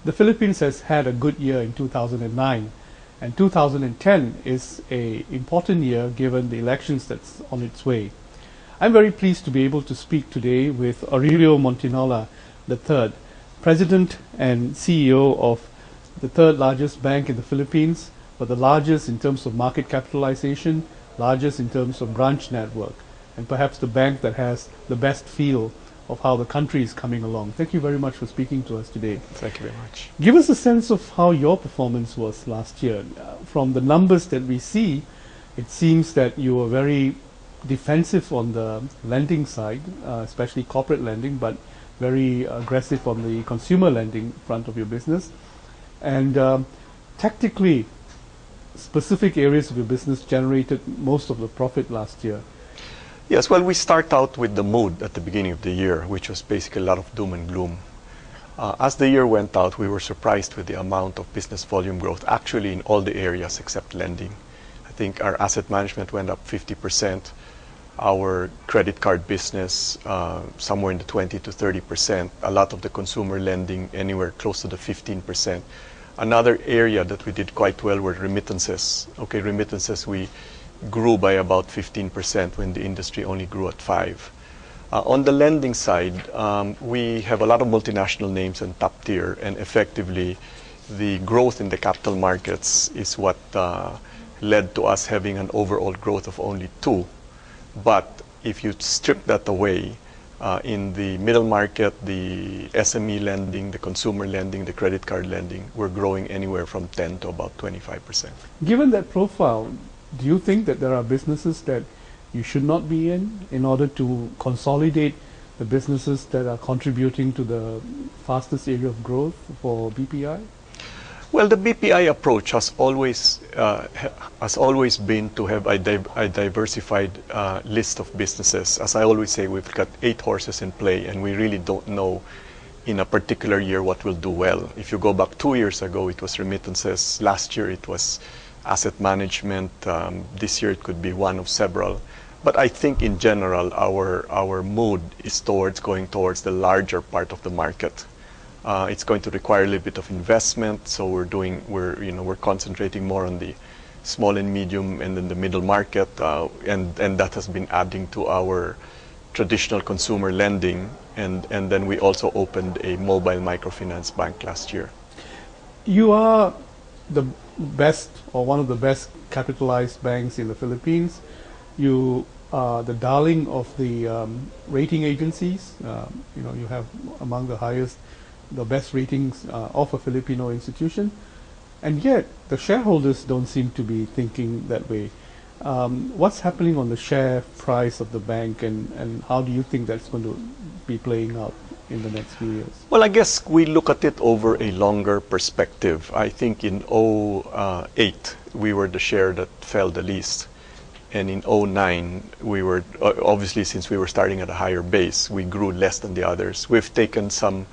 the Philippines has had a good year in 2009, and 2010 is an important year given the elections that's on its way. I'm very pleased to be able to speak today with Aurelio Montinola III, President and CEO of the third largest bank in the Philippines, but the largest in terms of market capitalization, largest in terms of branch network, and perhaps the bank that has the best feel of how the country is coming along. Thank you very much for speaking to us today. Thank you very much. Give us a sense of how your performance was last year. From the numbers that we see, it seems that you were very defensive on the lending side, especially corporate lending, but very aggressive on the consumer lending front of your business. And tactically, specific areas of your business generated most of the profit last year. Yes, well, we start out with the mood at the beginning of the year, which was basically a lot of doom and gloom. As the year went out, we were surprised with the amount of business volume growth, actually in all the areas except lending. I think our asset management went up 50%, our credit card business somewhere in the 20 to 30%, a lot of the consumer lending anywhere close to the 15%. Another area that we did quite well were remittances. Okay, remittances we grew by about 15% when the industry only grew at 5%. On the lending side, we have a lot of multinational names and top tier, and effectively the growth in the capital markets is what led to us having an overall growth of only 2%. But if you strip that away, in the middle market, the SME lending, the consumer lending, the credit card lending, we're growing anywhere from 10 to about 25%. Given that profile, do you think that there are businesses that you should not be in order to consolidate the businesses that are contributing to the fastest area of growth for BPI? Well, the BPI approach has always been to have a diversified list of businesses. As I always say, we've got 8 horses in play, and we really don't know in a particular year what will do well. If you go back 2 years ago, it was remittances. Last year, it was asset management. This year, it could be one of several. But I think in general, our mood is towards going towards the larger part of the market. It's going to require a little bit of investment, so we're concentrating more on the small and medium and then the middle market, and that has been adding to our traditional consumer lending, and then we also opened a mobile microfinance bank last year. You are the best or one of the best capitalized banks in the Philippines. You are the darling of the rating agencies. You have among the best ratings of a Filipino institution, and yet the shareholders don't seem to be thinking that way. What's happening on the share price of the bank, and how do you think that's going to be playing out in the next few years? Well, I guess we look at it over a longer perspective. I think in 2008 we were the share that fell the least, and in 2009 we were, obviously since we were starting at a higher base, we grew less than the others. We've taken some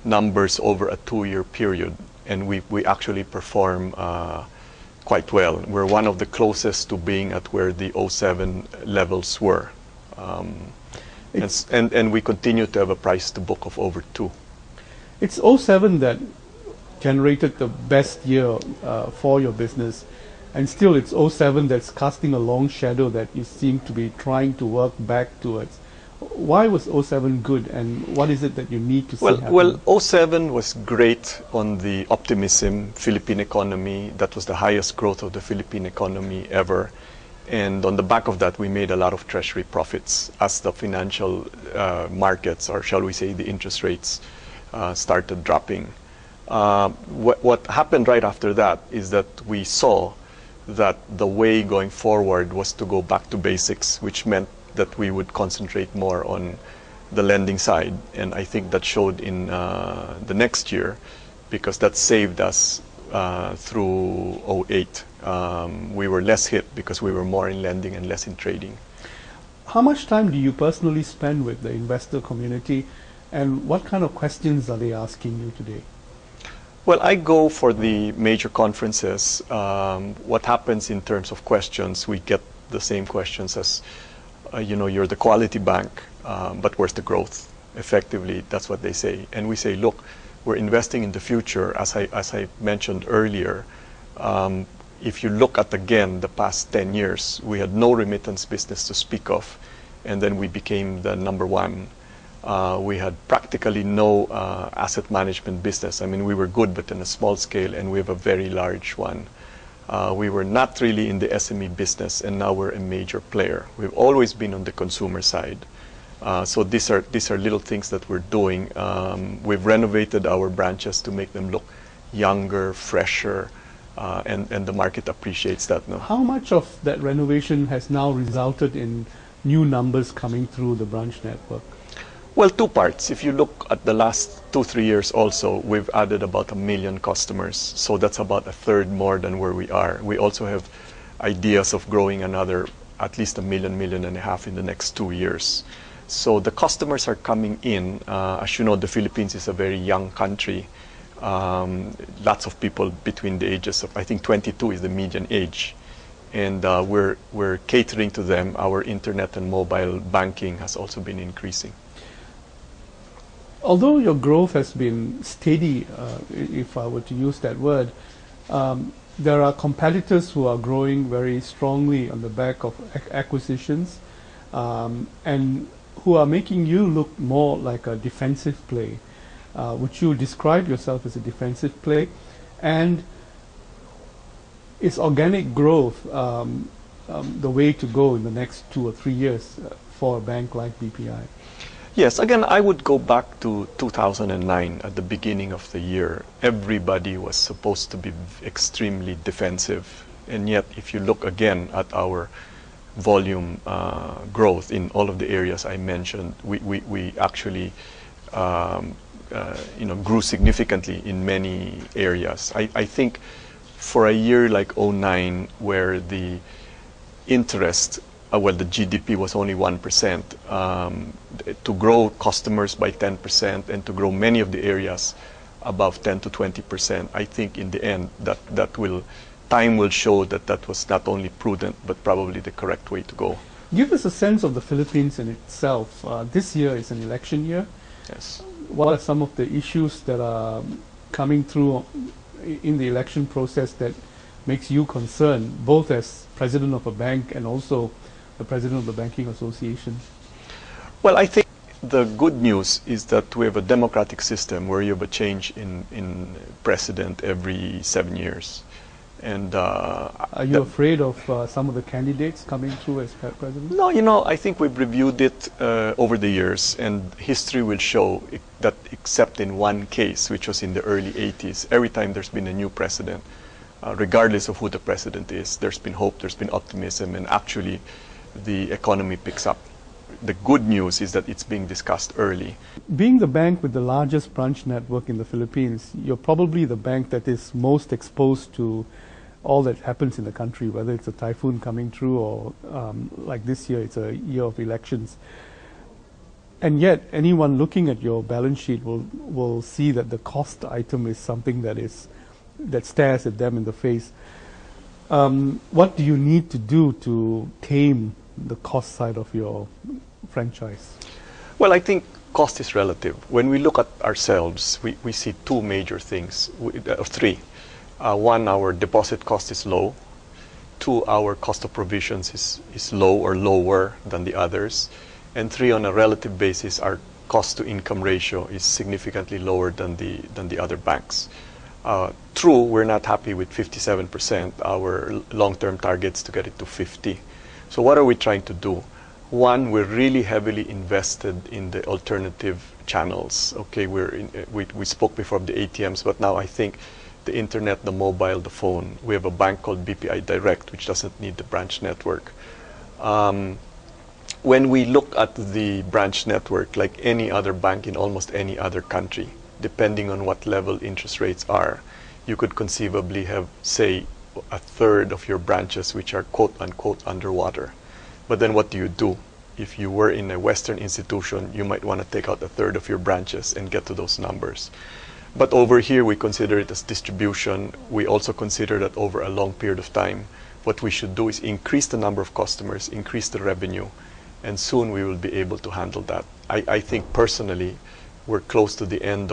numbers over a 2-year period, and we actually perform quite well. We're one of the closest to being at where the 2007 levels were. And we continue to have a price to book of over 2. It's 2007 that generated the best year for your business, and still it's 2007 that's casting a long shadow that you seem to be trying to work back towards. Why was 2007 good, and what is it that you need to see happen? Well, 2007 was great on the optimism, Philippine economy. That was the highest growth of the Philippine economy ever. And on the back of that, we made a lot of treasury profits as the financial markets, or shall we say the interest rates, started dropping. What happened right after that is that we saw that the way going forward was to go back to basics, which meant that we would concentrate more on the lending side. And I think that showed in the next year, because that saved us through 2008. We were less hit because we were more in lending and less in trading. How much time do you personally spend with the investor community, and what kind of questions are they asking you today? Well, I go for the major conferences. What happens in terms of questions, we get the same questions as you're the quality bank, but where's the growth? Effectively, that's what they say. And we say, look, we're investing in the future. As I mentioned earlier, if you look at, again, the past 10 years, we had no remittance business to speak of, and then we became the number one. We had practically no asset management business. I mean, we were good, but on a small scale, and we have a very large one. We were not really in the SME business, and now we're a major player. We've always been on the consumer side. So these are little things that we're doing. We've renovated our branches to make them look younger, fresher, and the market appreciates that now. How much of that renovation has now resulted in new numbers coming through the branch network? Well, two parts. If you look at the last 2-3 years also, we've added about 1 million customers. So that's about 1/3 more than where we are. We also have ideas of growing another at least 1 million, 1.5 million in the next 2 years. So the customers are coming in. As you know, the Philippines is a very young country. Lots of people between the ages of, I think 22 is the median age. And we're catering to them. Our internet and mobile banking has also been increasing. Although your growth has been steady, if I were to use that word, there are competitors who are growing very strongly on the back of acquisitions, and who are making you look more like a defensive play. Would you describe yourself as a defensive play? And is organic growth the way to go in the next 2 or 3 years for a bank like BPI? Yes, again, I would go back to 2009 at the beginning of the year. Everybody was supposed to be extremely defensive. And yet, if you look again at our volume growth in all of the areas I mentioned, we actually grew significantly in many areas. I think for a year like 2009, where the interest, the GDP was only 1%, to grow customers by 10% and to grow many of the areas above 10 to 20%, I think in the end time will show that was not only prudent but probably the correct way to go. Give us a sense of the Philippines in itself. This year is an election year. Yes. What are some of the issues that are coming through in the election process that makes you concerned, both as president of a bank and also the president of the Banking Association? Well, I think the good news is that we have a democratic system where you have a change in president every 7 years. And are you afraid of some of the candidates coming through as president? No, I think we've reviewed it over the years, and history will show that except in one case, which was in the early 80s, every time there's been a new president, regardless of who the president is, there's been hope, there's been optimism, and actually the economy picks up. The good news is that it's being discussed early. Being the bank with the largest branch network in the Philippines, you're probably the bank that is most exposed to all that happens in the country, whether it's a typhoon coming through or like this year, it's a year of elections. And yet, anyone looking at your balance sheet will see that the cost item is something that stares at them in the face. What do you need to do to tame the cost side of your franchise? Well, I think cost is relative. When we look at ourselves, we see two major things, three. One, our deposit cost is low. Two, our cost of provisions is low or lower than the others. And three, on a relative basis, our cost to income ratio is significantly lower than the other banks. True, we're not happy with 57%. Our long-term target's to get it to 50. So what are we trying to do? One, we're really heavily invested in the alternative channels. Okay, we spoke before of the ATMs, but now I think the internet, the mobile, the phone. We have a bank called BPI Direct, which doesn't need the branch network. When we look at the branch network, like any other bank in almost any other country, depending on what level interest rates are, you could conceivably have, say, 1/3 of your branches which are quote-unquote underwater. But then what do? If you were in a Western institution, you might want to take out 1/3 of your branches and get to those numbers. But over here, we consider it as distribution. We also consider that over a long period of time, what we should do is increase the number of customers, increase the revenue, and soon we will be able to handle that. I think personally, we're close to the end of